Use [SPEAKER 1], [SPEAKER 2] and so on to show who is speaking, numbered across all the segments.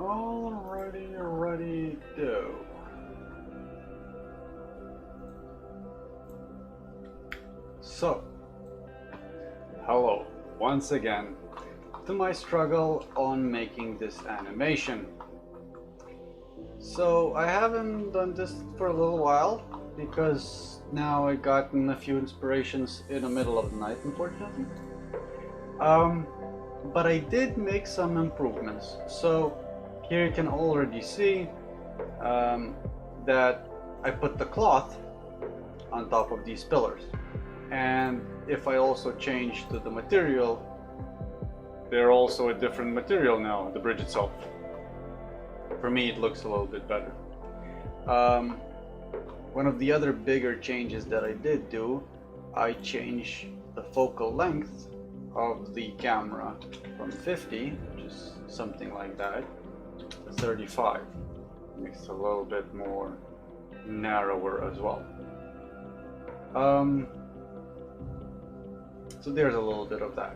[SPEAKER 1] Alrighty, ready to. So, hello once again to my struggle on making this animation. So I haven't done this for a little while because now I gotten a few inspirations in the middle of the night, unfortunately. But I did make some improvements. So here you can already see that I put the cloth on top of these pillars. And if I also change to the material, they're also a different material now, the bridge itself. For me, it looks a little bit better. One of the other bigger changes that I did do, I changed the focal length of the camera from 50, which is something like that, to 35. Makes it a little bit more narrower as well. So there's a little bit of that.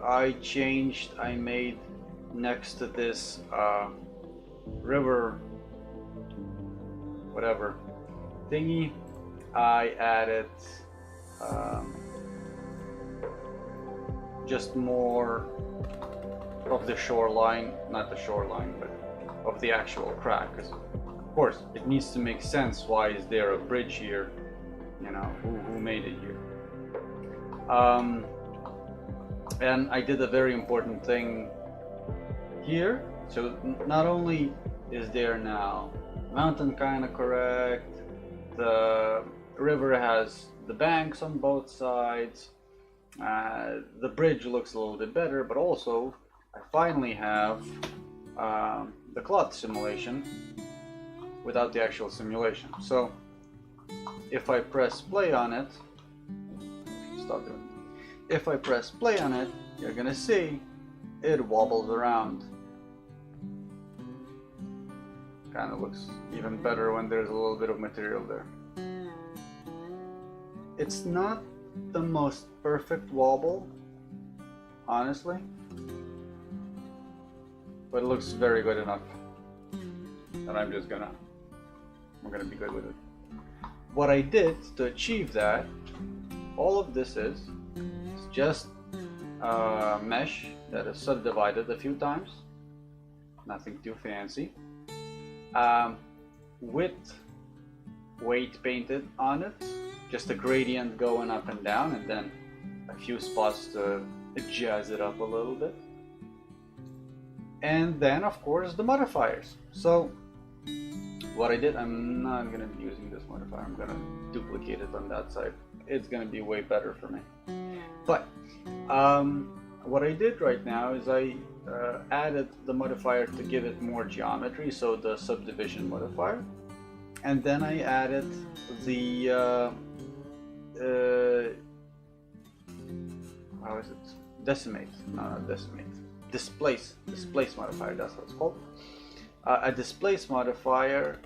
[SPEAKER 1] I made next to this river whatever thingy, I added just more of the shoreline, not the shoreline, but of the actual crack, because of course it needs to make sense. Why is there a bridge here? You know, who made it here? And I did a very important thing here. So not only is there now mountain kind of correct, the river has the banks on both sides, the bridge looks a little bit better, but also I finally have the cloth simulation without the actual simulation. So if I press play on it, stop doing it. If I press play on it, you're gonna see it wobbles around. Kind of looks even better when there's a little bit of material there. It's not the most perfect wobble, honestly, but it looks very good enough that I'm gonna be good with it. What I did to achieve that, all of this is just a mesh that is subdivided a few times, nothing too fancy, with weight painted on it, just a gradient going up and down, and then a few spots to jazz it up a little bit. And then of course the modifiers. So what I did, I'm not going to be using this modifier, I'm going to duplicate it on that side. It's going to be way better for me. But what I did right now is I added the modifier to give it more geometry, so the subdivision modifier. And then I added the how is it? Decimate. No, not decimate. Displace modifier, that's what it's called. A displace modifier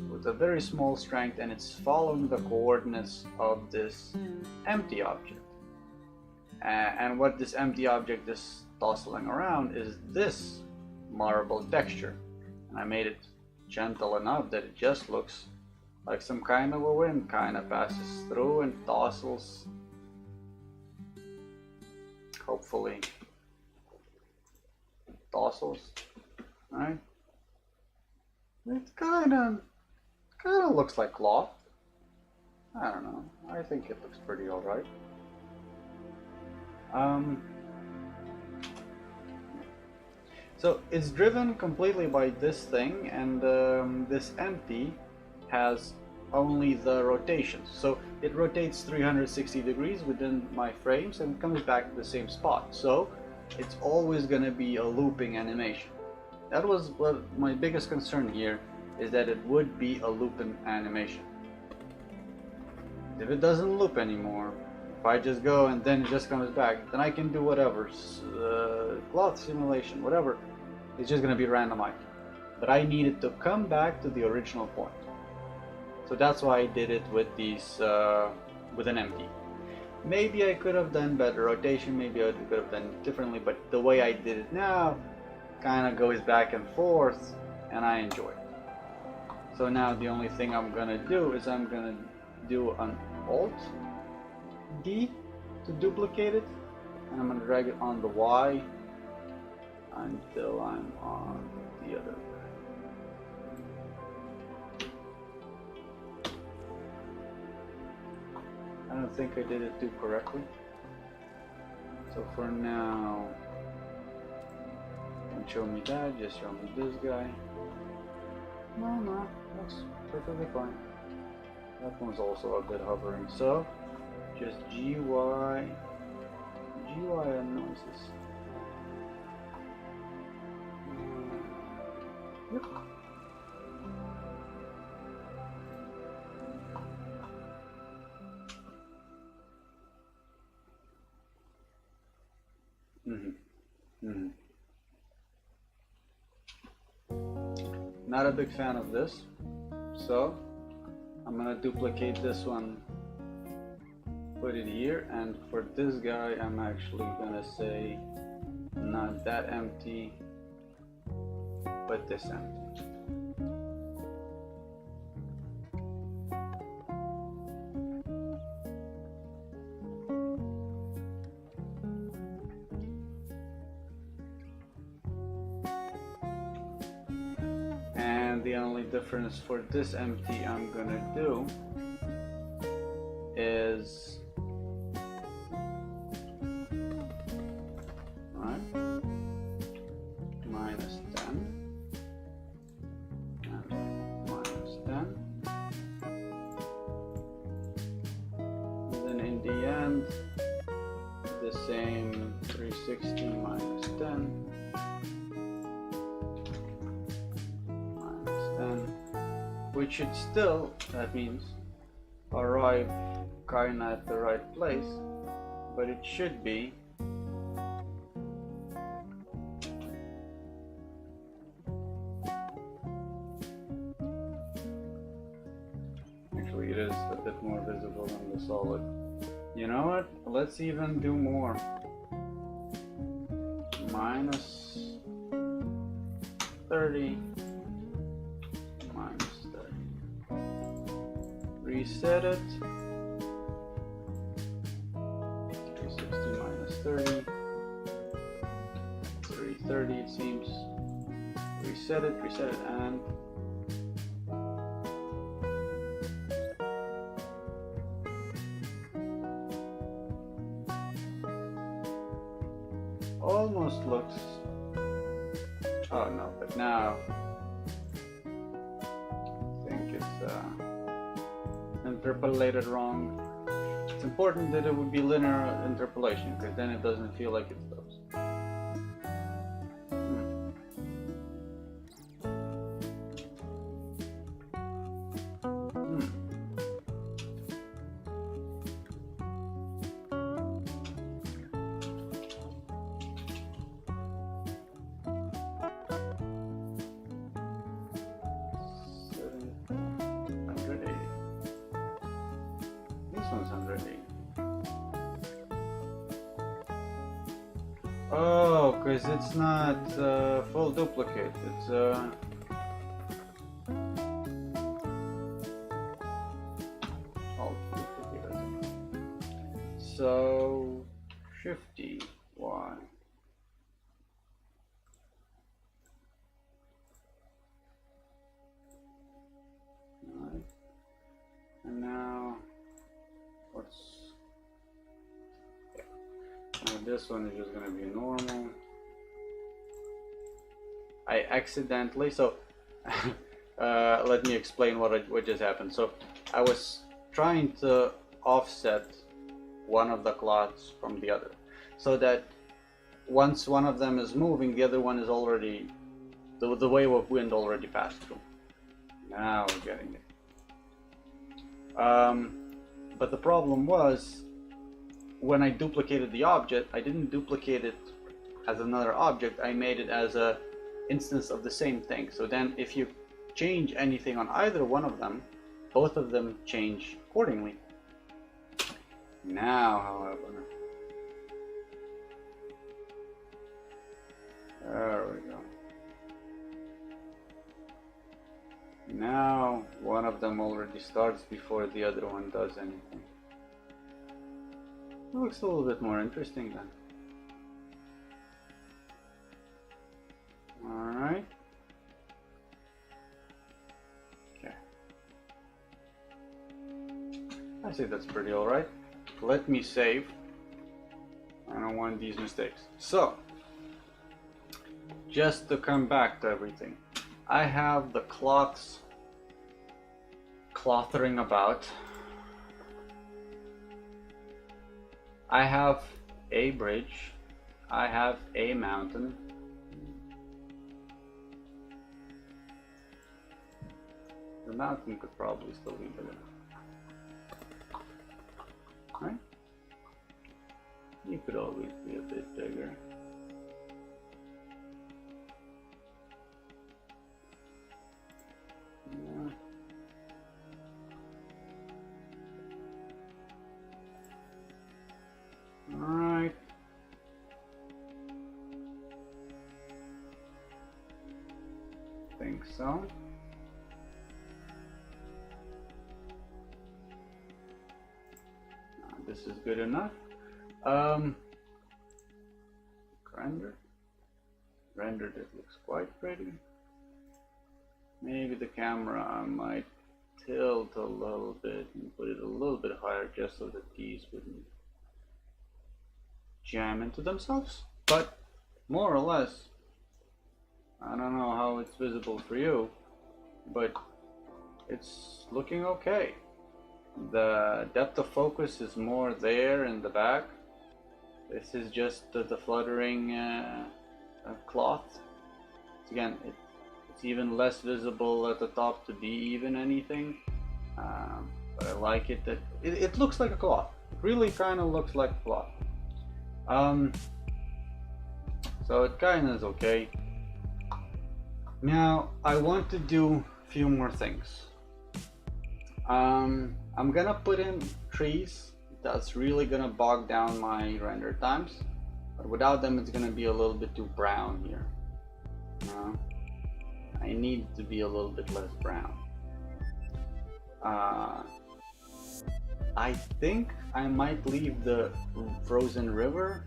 [SPEAKER 1] with a very small strength, and it's following the coordinates of this empty object. And what this empty object is tossing around is this marble texture. And I made it gentle enough that it just looks like some kind of a wind kind of passes through and tossles. Hopefully tossles. Right? It kind of looks like cloth. I don't know. I think it looks pretty alright. So it's driven completely by this thing, and this empty has only the rotations. So it rotates 360 degrees within my frames and comes back to the same spot. So it's always going to be a looping animation. That was what my biggest concern here, is that it would be a looping animation. If it doesn't loop anymore, if I just go and then it just comes back, then I can do whatever, cloth simulation, whatever. It's just going to be randomized. But I needed to come back to the original point. So that's why I did it with these, with an empty. Maybe I could have done better rotation, maybe I could have done it differently, but the way I did it now kind of goes back and forth, and I enjoy it. So now the only thing I'm gonna do is I'm gonna do an Alt D to duplicate it, and I'm gonna drag it on the Y until I'm on the other guy. I don't think I did it too correctly. So for now, don't show me that, just show me this guy. No, that's perfectly fine. That one's also a bit hovering. So just GY and noises. Yep. Not a big fan of this, so I'm gonna duplicate this one, put it here, and for this guy I'm actually gonna say not that empty, but this empty. The only difference for this empty I'm gonna do is minus 10 and minus 10, and then in the end the same 360 minus 10 which should still, that means, arrive kinda at the right place, but it should be actually it is a bit more visible than the solid. You know what? Let's even do more. Minus 30 minus 30. Reset it. 360 minus 30. 330 it seems. Reset it, and almost looks, oh no, but now I think it's interpolated wrong. It's important that it would be linear interpolation, because then it doesn't feel like it's those. Oh, because it's not full duplicate, it's all duplicate, I think. So, Shifty Y. Alright. And now, what's this one is just going to be normal. I accidentally, so let me explain what just happened. So I was trying to offset one of the cloths from the other, so that once one of them is moving, the other one is already, the wave of wind already passed through. Now we're getting it. But the problem was, when I duplicated the object, I didn't duplicate it as another object, I made it as a instance of the same thing. So then if you change anything on either one of them, both of them change accordingly. Now, however, there we go. Now one of them already starts before the other one does anything. It looks a little bit more interesting then. Alright. Okay. I think that's pretty alright. Let me save. I don't want these mistakes. So, just to come back to everything. I have the cloths clothering about. I have a bridge. I have a mountain. The mountain could probably still be bigger. Right? You could always be a bit bigger. Yeah. Alright. Think so. This is good enough. Rendered, it looks quite pretty. Maybe the camera I might tilt a little bit and put it a little bit higher just so that these wouldn't jam into themselves. But more or less, I don't know how it's visible for you, but it's looking okay. The depth of focus is more there in the back. This is just the fluttering cloth. Again, it's even less visible at the top to be even anything. But I like it that it looks like a cloth. It really kind of looks like a cloth. So it kind of is okay. Now I want to do a few more things. I'm gonna put in trees. That's really gonna bog down my render times, but without them it's gonna be a little bit too brown here. I need to be a little bit less brown. I think I might leave the frozen river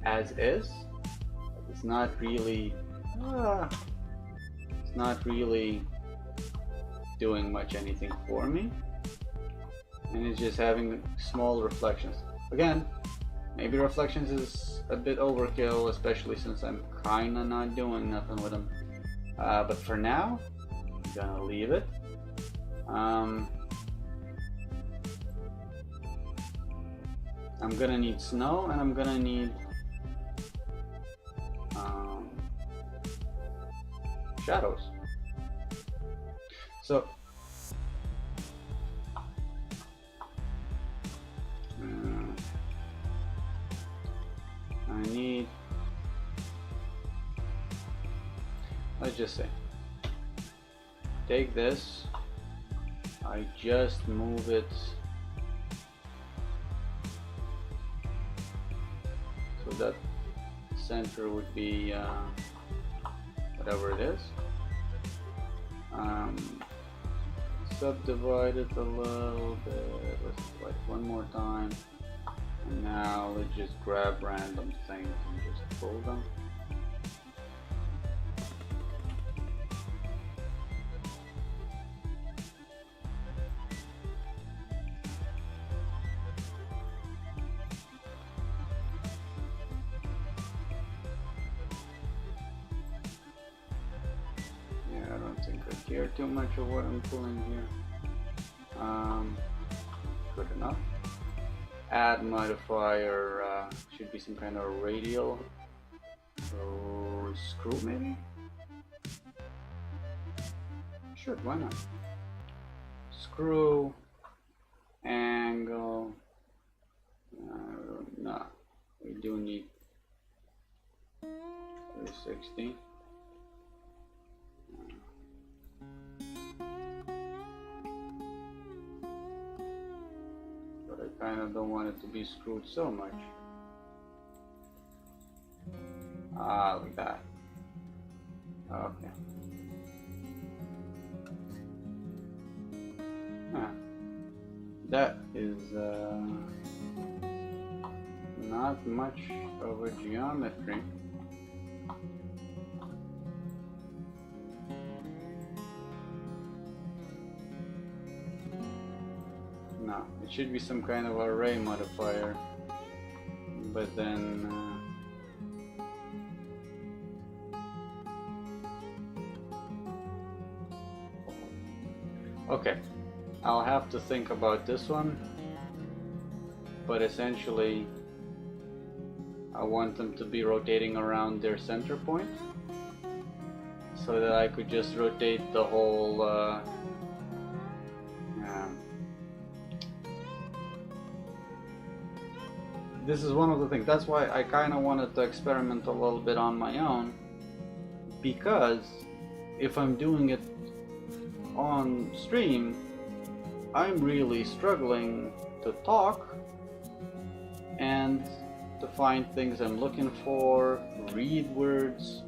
[SPEAKER 1] as is. It's not really doing much anything for me, and it's just having small reflections. Again, maybe reflections is a bit overkill, especially since I'm kinda not doing nothing with them. But for now, I'm gonna leave it. I'm gonna need snow, and I'm gonna need shadows. So I need, let's just say, take this, I just move it so that center would be whatever it is. Subdivide it a little bit. Let's do it one more time. And now let's just grab random things and just pull them. Care too much of what I'm pulling here. Good enough. Add modifier should be some kind of radial or screw maybe. Sure, why not? Screw angle. No, we do need 360. kind of don't want it to be screwed so much. Ah, like that. Okay. Ah, that is not much of a geometry. No, it should be some kind of array modifier, but then okay, I'll have to think about this one, but essentially I want them to be rotating around their center point so that I could just rotate the whole this is one of the things. That's why I kind of wanted to experiment a little bit on my own, because if I'm doing it on stream, I'm really struggling to talk and to find things I'm looking for, read words.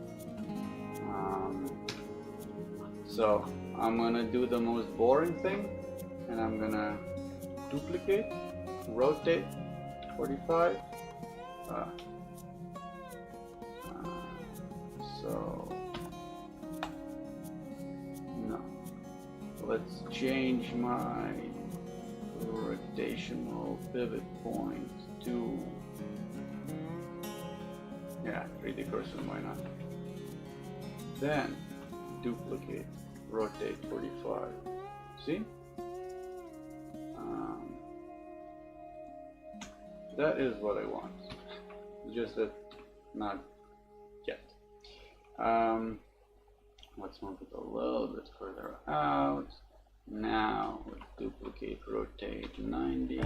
[SPEAKER 1] So I'm gonna do the most boring thing, and I'm gonna duplicate, rotate 45. So no, let's change my rotational pivot point to 3D cursor, why not? Then duplicate, rotate 45. See? That is what I want. Just that, not yet. Let's move it a little bit further out. Now let's duplicate, rotate 90.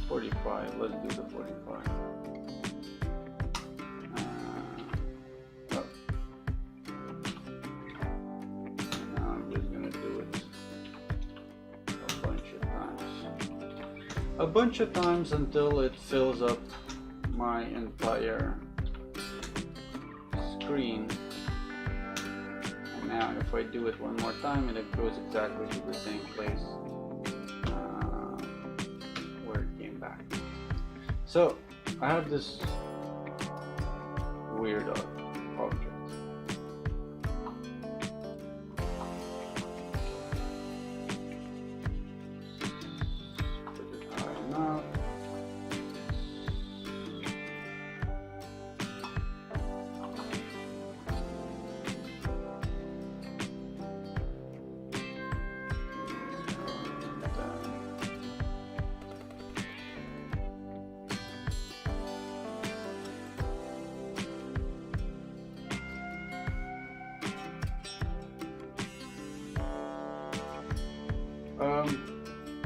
[SPEAKER 1] 45. Let's do the 45. Now I'm just gonna do it a bunch of times until it fills up my entire screen. And now if I do it one more time, and it goes exactly to the same place where it came back. So I have this weird object.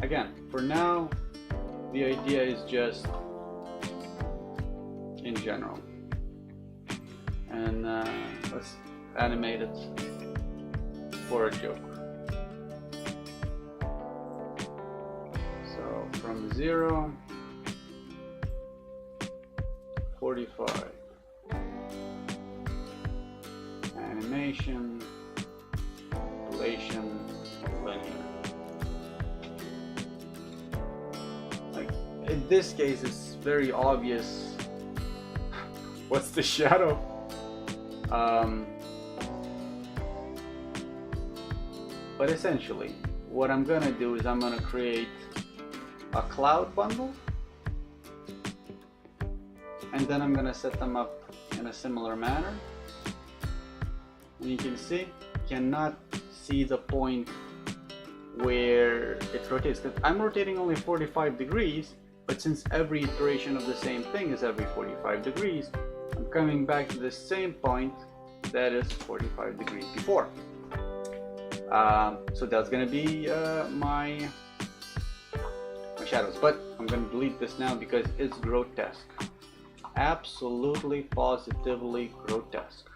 [SPEAKER 1] Again, for now, the idea is just in general. And let's animate it for a joke. So from 0, 45. Animation, relation, linear. In this case, it's very obvious what's the shadow. But essentially, what I'm gonna do is I'm gonna create a cloud bundle, and then I'm gonna set them up in a similar manner. And you can see, cannot see the point where it rotates, because I'm rotating only 45 degrees. But since every iteration of the same thing is every 45 degrees, I'm coming back to the same point that is 45 degrees before. So that's going to be my shadows. But I'm going to delete this now because it's grotesque. Absolutely, positively grotesque.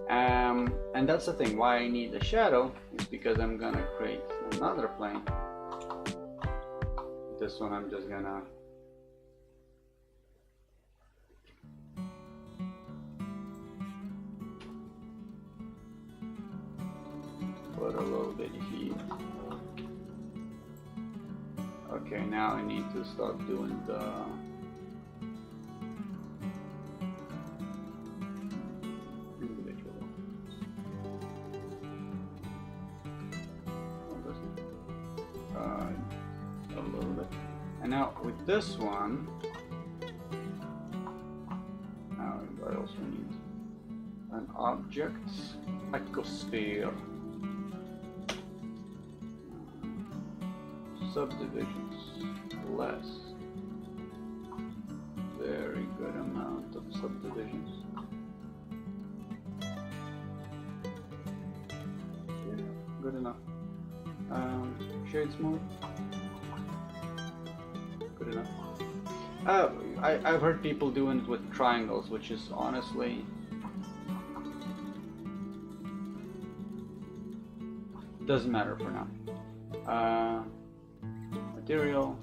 [SPEAKER 1] And that's the thing, why I need a shadow is because I'm gonna create another plane. This one I'm just gonna put a little bit here. Okay, now I need to start doing the individual. A little bit. And now with this one, I also need an object ecosphere. Subdivisions, less. Very good amount of subdivisions. Yeah, good enough. Shade smooth. Good enough. I've heard people doing it with triangles, which is honestly doesn't matter for now. Material,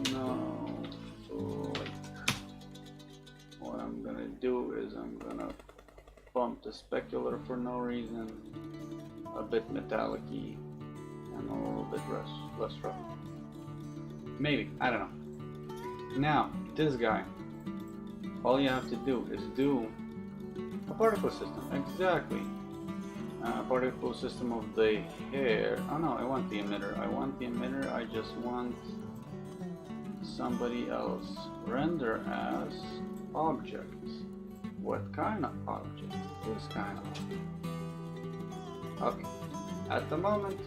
[SPEAKER 1] snowflake. What I'm gonna do is I'm gonna bump the specular for no reason, a bit metallic-y, and a little bit less rough. Maybe, I don't know. Now, this guy, all you have to do is do a particle system, exactly. Particle system of the hair. Oh no, I want the emitter. I just want somebody else. Render as object. What kind of object? This kind of object. Okay. At the moment,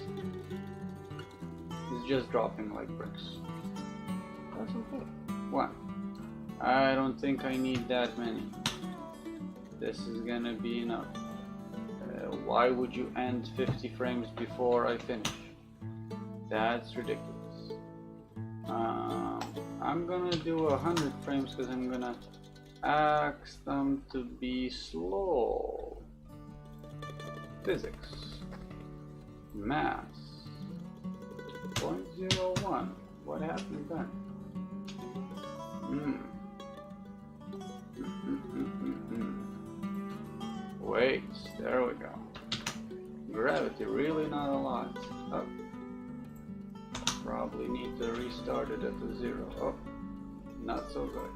[SPEAKER 1] it's just dropping like bricks. That's okay. One. I don't think I need that many. This is gonna be enough. Why would you end 50 frames before I finish? That's ridiculous. I'm gonna do 100 frames because I'm gonna ask them to be slow. Physics. Math. 0.01. What happened then? Wait, there we go. Gravity, really not a lot. Oh. Probably need to restart it at the 0. Oh, not so good.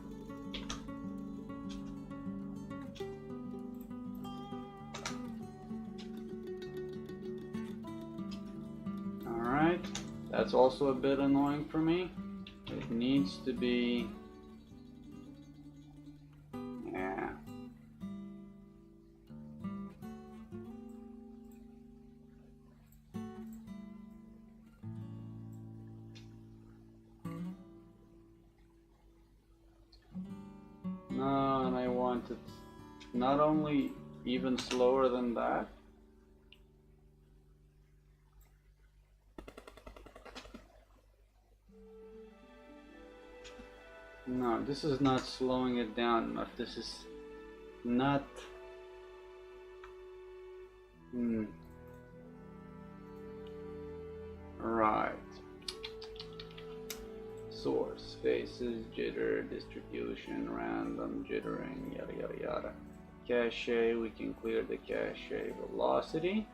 [SPEAKER 1] Alright, that's also a bit annoying for me. It needs to be... yeah. No, and I want it not only even slower than that. No, this is not slowing it down enough. This is not... Right. Source, faces, jitter, distribution, random, jittering, yada yada yada. Cache, we can clear the cache. Velocity.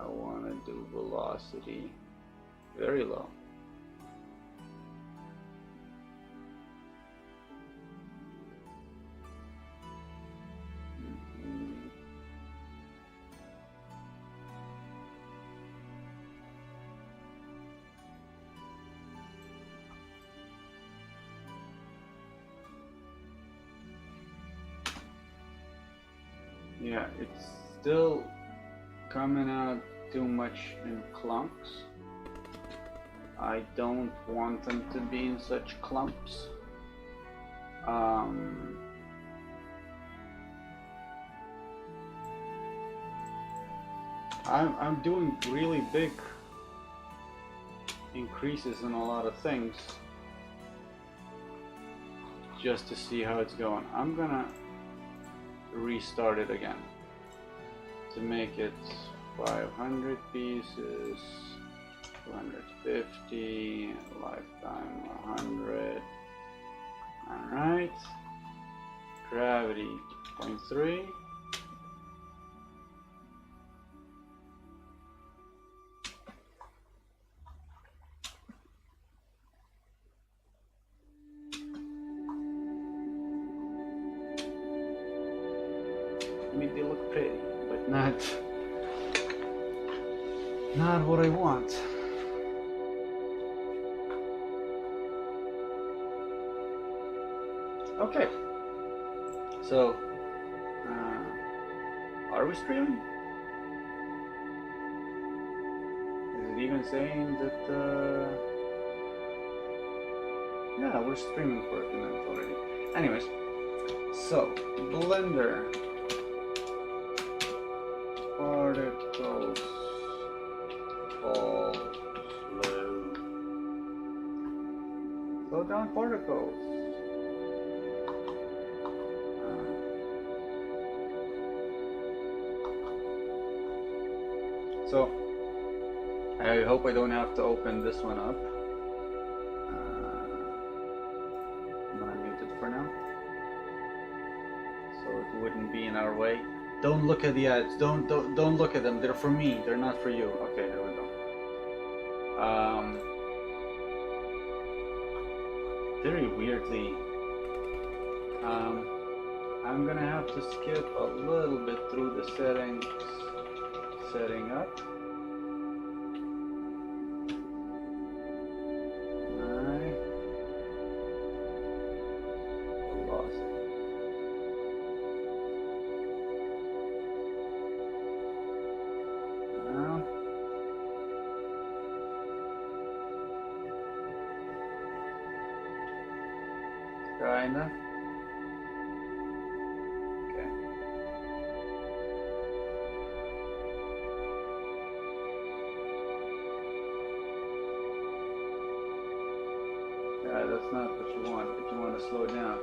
[SPEAKER 1] I want to do velocity very low. Yeah, it's still coming out too much in clumps. I don't want them to be in such clumps. I'm doing really big increases in a lot of things. just to see how it's going. I'm gonna restart it again to make it 500 pieces, 250, lifetime 100. Alright, gravity 0.3. I mean, they look pretty, but not what I want. Okay, so are we streaming? Is it even saying that yeah, we're streaming for a few minutes already. Anyways, so Blender particles fall slow down particles. So I hope I don't have to open this one up. I'm gonna mute it for now, so it wouldn't be in our way. Don't look at the ads. Don't look at them. They're for me. They're not for you. Okay, there we go. Very weirdly, I'm gonna have to skip a little bit through the settings. Setting up. Kinda. Okay. Yeah, that's not what you want, but you want to slow down.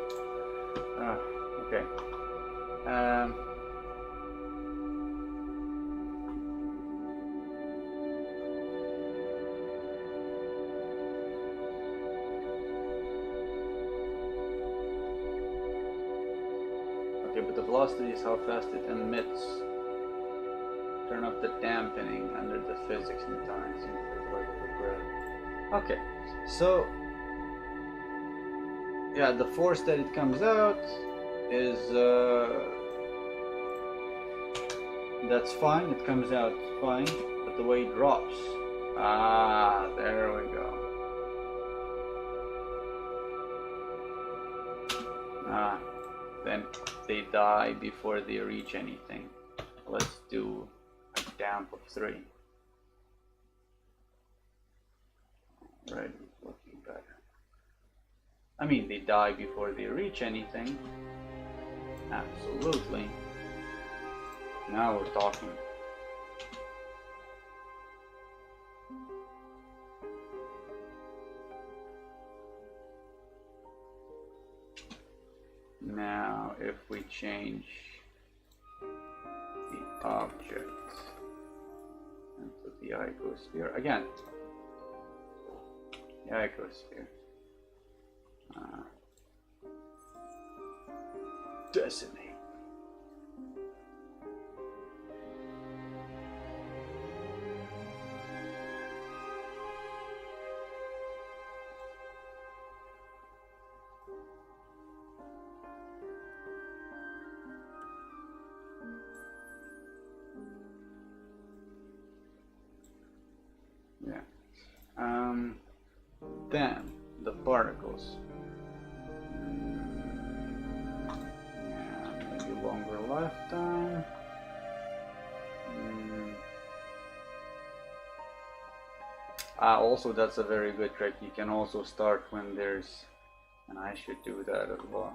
[SPEAKER 1] Okay. Okay, but the velocity is how fast it emits. Turn up the dampening under the physics in time. Okay, so yeah, the force that it comes out is that's fine. It comes out fine, but the way it drops. Ah, there we go. Then they die before they reach anything. Let's do a damp of 3. Right, looking better. I mean, they die before they reach anything. Absolutely. Now we're talking. Now, if we change the object into the icosphere again, the icosphere, decimate. Yeah. Then the particles. Yeah, maybe longer lifetime. Also, that's a very good trick. You can also start when there's, and I should do that as well.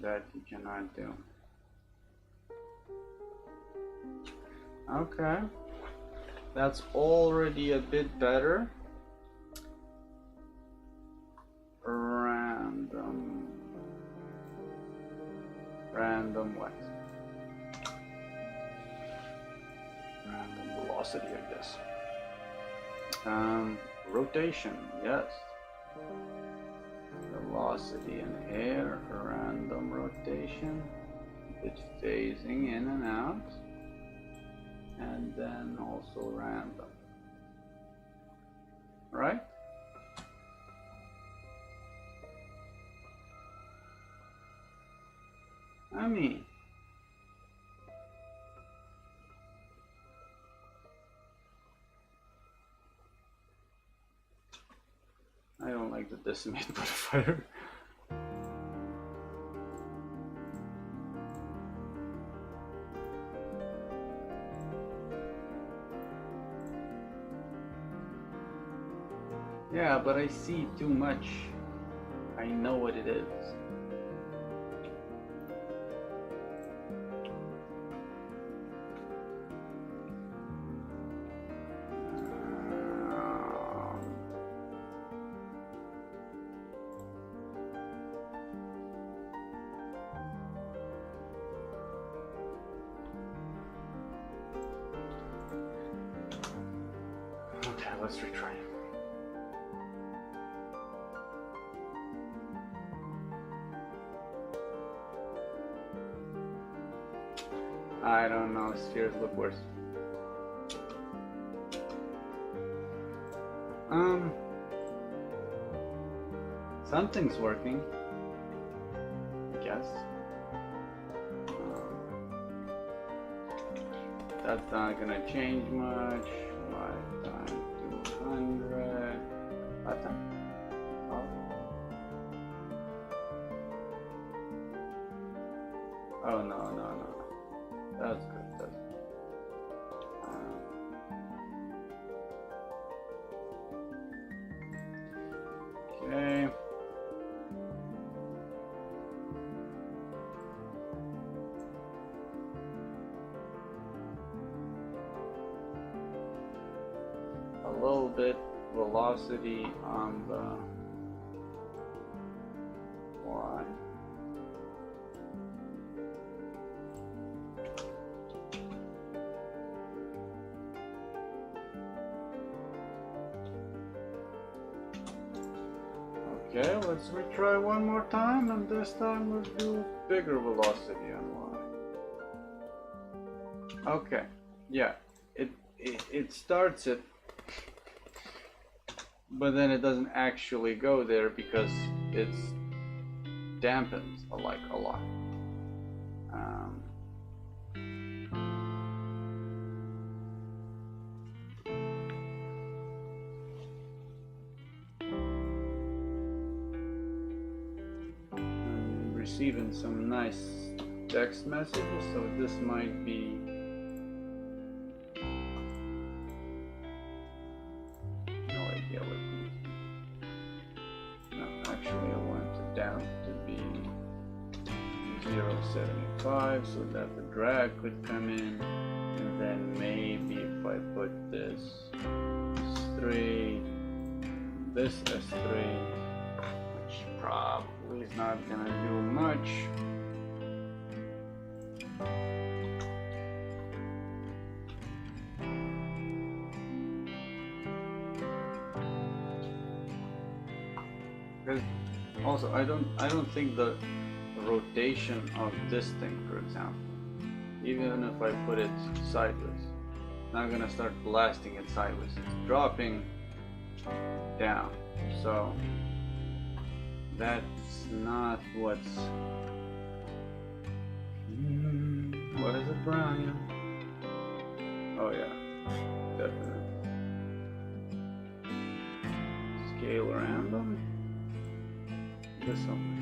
[SPEAKER 1] That you cannot do. Okay. That's already a bit better. Random what? Random velocity, I guess. Rotation, yes. Velocity in air, random rotation. It's phasing in and out. And then also random. Right? I mean, I don't like the decimate modifier. Yeah, but I see too much. I know what it is. Okay, let's retry. I don't know, spheres look worse. Something's working, I guess. That's not gonna change much. Lifetime 200. Lifetime? Oh. Oh no. That's good. That's good. Okay. A little bit velocity on the Y. Okay, let's retry one more time, and this time let's do bigger velocity on Y. Okay, yeah, it starts it, but then it doesn't actually go there because it's dampened a lot. I'm receiving some nice text messages, so this might be actually I want it down to be 0.75 so that the drag could come in, and then maybe if I put this S3, this S3, which probably is not gonna do much. Because also I don't think the rotation of this thing, for example, even if I put it sideways, it's not gonna start blasting it sideways. It's dropping down, so that's not what's. What is it, Brian? Oh yeah, definitely. Scale random. This so much.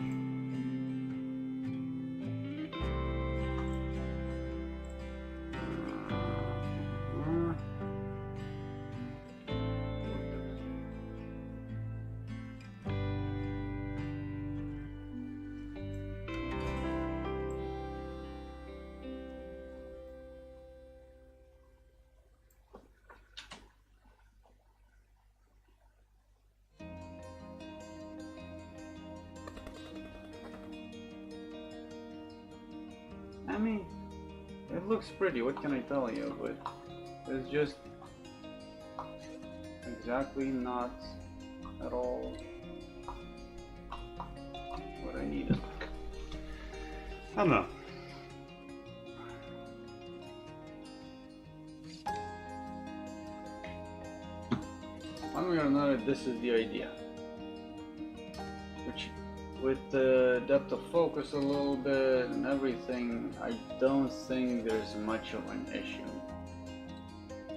[SPEAKER 1] I mean, it looks pretty, what can I tell you, but it's just exactly not at all what I needed. I don't know. One way or another, this is the idea. Which, with the depth of focus a little bit and everything, I don't think there's much of an issue,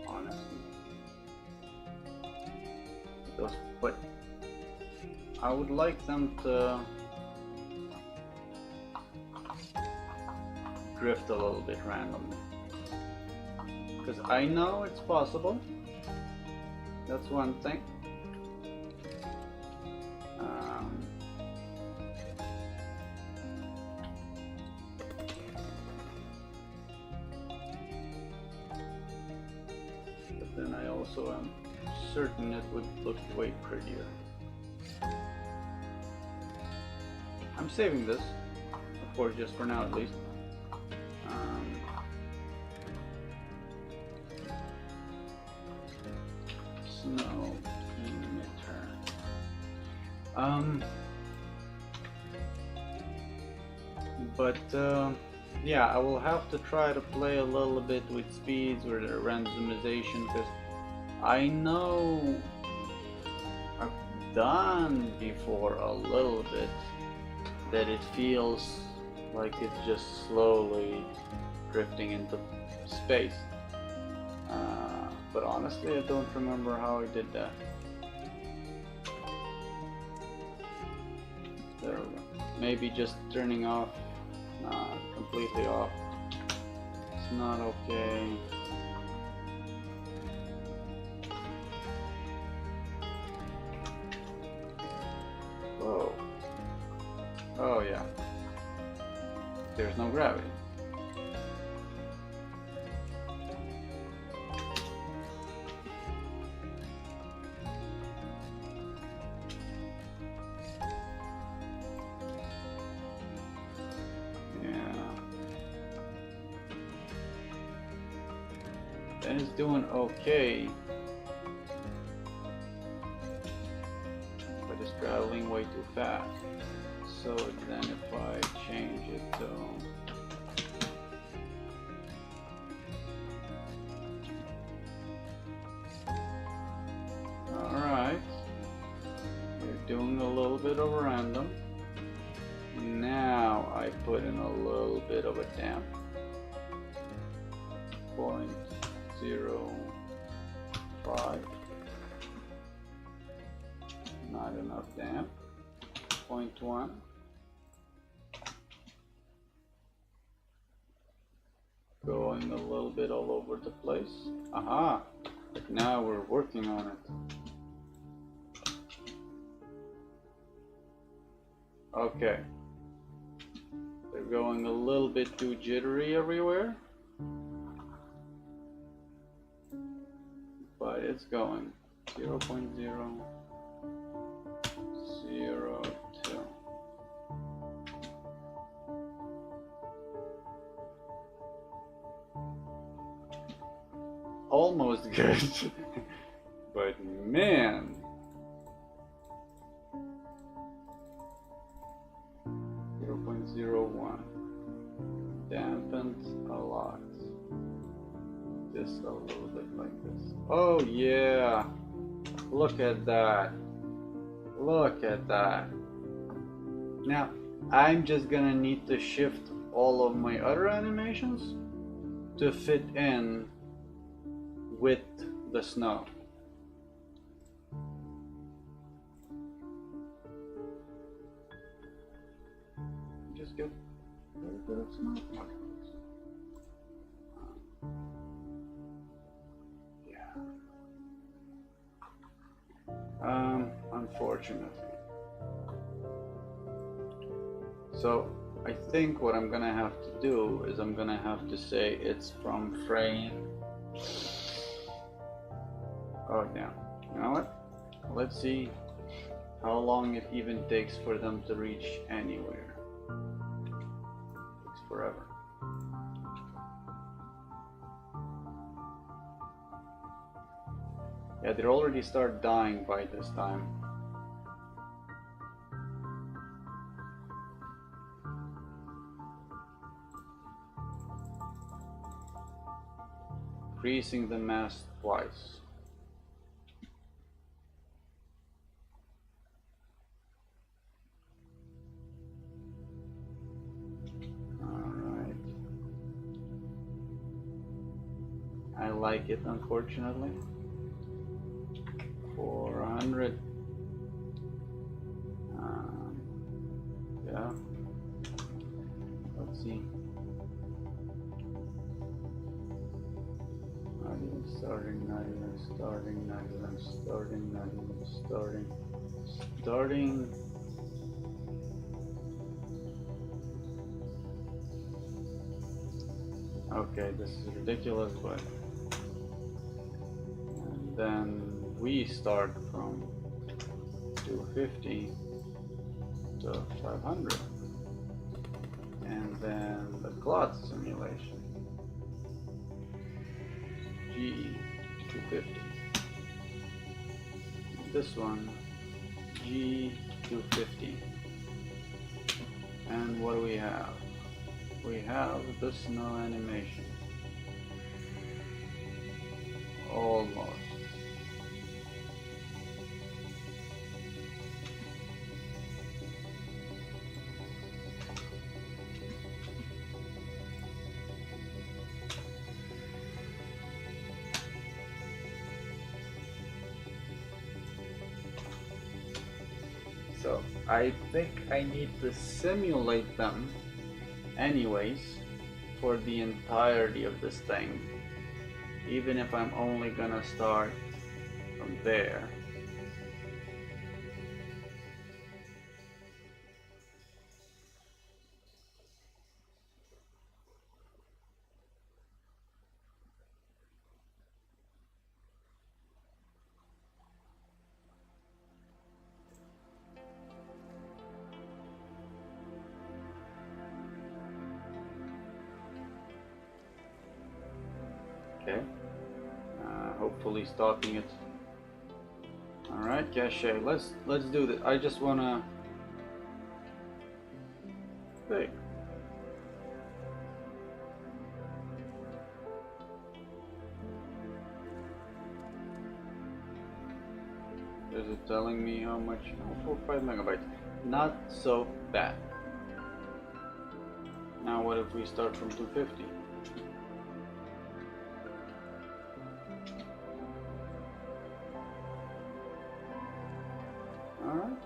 [SPEAKER 1] honestly. But I would like them to drift a little bit randomly, because I know it's possible. That's one thing. But then I also am certain it would look way prettier. I'm saving this, of course, just for now at least. Snow emitter. Yeah, I will have to try to play a little bit with speeds or the randomization, because I know I've done before a little bit that it feels like it's just slowly drifting into space. But honestly, I don't remember how I did that. There we go. Maybe just turning off, completely off. It's not okay. Whoa. Oh yeah. There's no gravity. And it's doing okay, but it's traveling way too fast. So then if I change it to alright, we're doing a little bit of random. Now I put in a little bit of a damp. 0.05, not enough damp. 0.1, going a little bit all over the place. Aha, but now we're working on it. Okay, they're going a little bit too jittery everywhere, but it's going 0.002. Almost good, but man, 0.01 dampened a lot. Just a little bit like this. Oh yeah, look at that, look at that. Now I'm just gonna need to shift all of my other animations to fit in with the snow. Just get a little bit of snow. Unfortunately. So I think what I'm gonna have to do is I'm gonna have to say it's from frame. Oh damn. You know what? Let's see how long it even takes for them to reach anywhere. It takes forever. Yeah, they already start dying by this time. Increasing the mass twice. Alright. I like it, unfortunately. 400. Yeah. Let's see. Not even starting, not even starting, not even starting, not even starting. Starting. Okay, this is ridiculous, but. And then we start from 250 to 500. And then the cloth simulation. G250. This one, G250. And what do we have? We have the snow animation. Almost. So I think I need to simulate them anyways for the entirety of this thing, even if I'm only gonna start from there. Okay, hopefully stopping it. All right, cache. Let's do this. I just wanna. Hey. Is it telling me how much? Oh, 5 megabytes. Not so bad. Now what if we start from 250? Alright.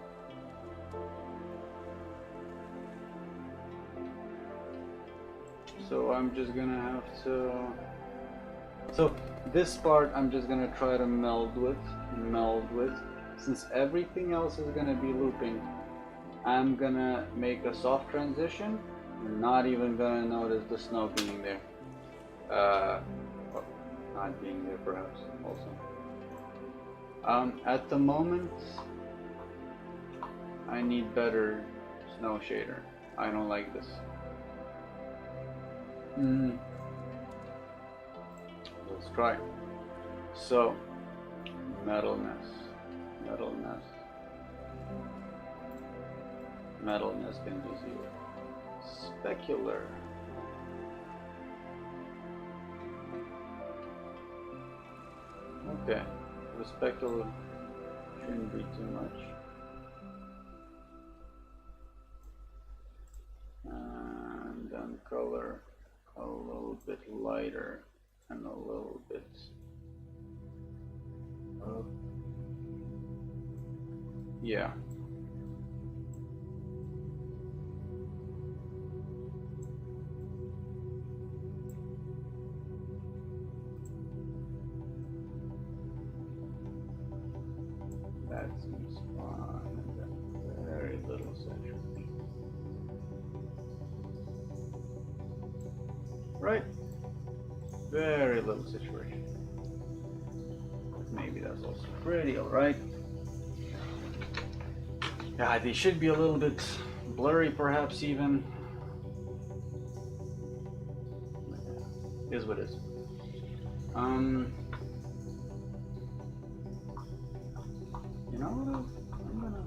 [SPEAKER 1] So I'm just gonna have to... So this part I'm just gonna try to meld with. Since everything else is gonna be looping, I'm gonna make a soft transition. I'm not even gonna notice the snow being there. Well, not being there perhaps also. At the moment, I need better snow shader. I don't like this. Let's try. So, metalness can be 0. Specular. Okay, the specular shouldn't be too much. And then color a little bit lighter and a little bit up. Yeah. That seems fine. And then very little saturation. Right? Very little saturation. Maybe that's also pretty alright. Yeah, they should be a little bit blurry perhaps even. Is what it is. know what? I'm gonna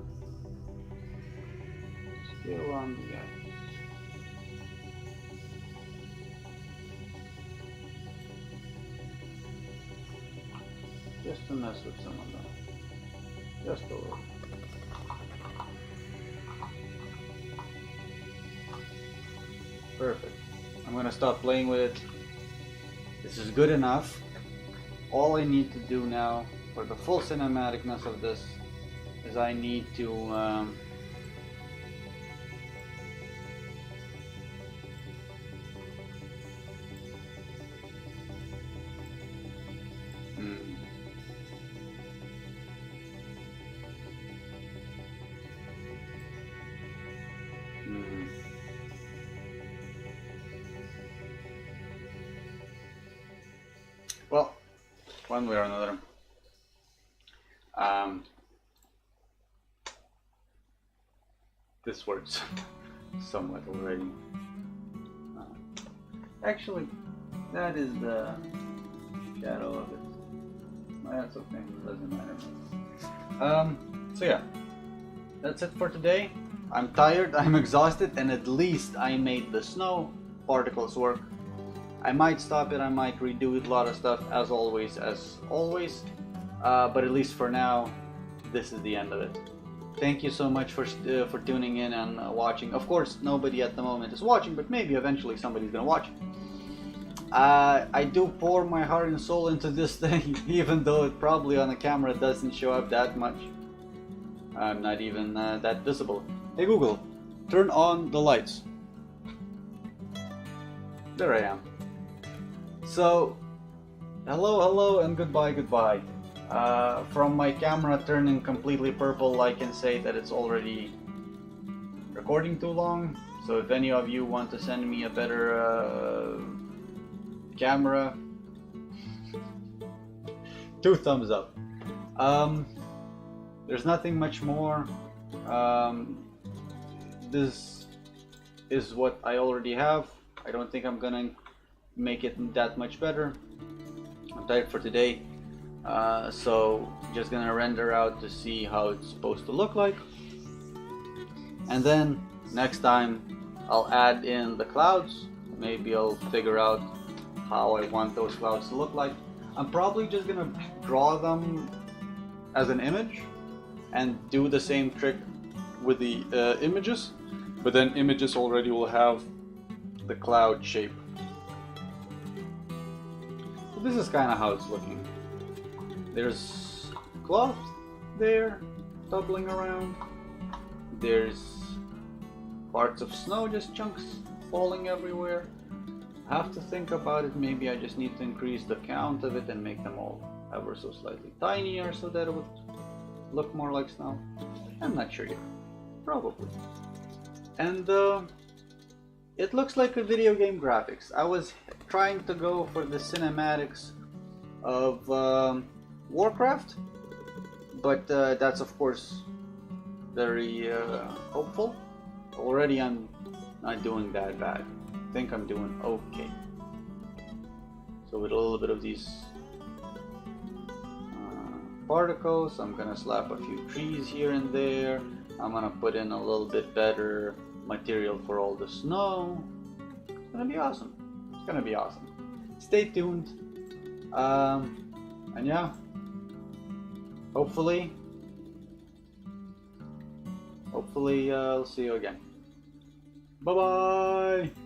[SPEAKER 1] still on the edge. Just to mess with some of them. Just a little. Perfect. I'm gonna stop playing with it. This is good enough. All I need to do now for the full cinematicness of this is I need to well, one way or another. This works somewhat already. Actually, that is the shadow of it. That's okay, it doesn't matter. So yeah, that's it for today. I'm tired, I'm exhausted, and at least I made the snow particles work. I might stop it, I might redo it, a lot of stuff as always, but at least for now, this is the end of it. Thank you so much for tuning in and watching. Of course, nobody at the moment is watching, but maybe eventually somebody's gonna watch. I do pour my heart and soul into this thing, even though it probably on the camera doesn't show up that much. I'm not even that visible. Hey Google, turn on the lights. There I am. So, hello and goodbye. From my camera turning completely purple, I can say that it's already recording too long. So if any of you want to send me a better camera, 2 thumbs up. There's nothing much more. This is what I already have. I don't think I'm gonna make it that much better. I'm tired for today, so just gonna render out to see how it's supposed to look like, and then next time I'll add in the clouds. Maybe I'll figure out how I want those clouds to look like. I'm probably just gonna draw them as an image and do the same trick with the images, but then images already will have the cloud shape. So this is kind of how it's looking. There's cloth there doubling around. There's parts of snow, just chunks falling everywhere. I have to think about it. Maybe I just need to increase the count of it and make them all ever so slightly tinier so that it would look more like snow. I'm not sure yet. Probably. And it looks like a video game graphics. I was trying to go for the cinematics of Warcraft, but that's of course very hopeful. Already I'm not doing that bad. I think I'm doing okay. So with a little bit of these particles, I'm gonna slap a few trees here and there. I'm gonna put in a little bit better material for all the snow. It's gonna be awesome. It's gonna be awesome. Stay tuned. And yeah, hopefully I'll see you again. Bye bye.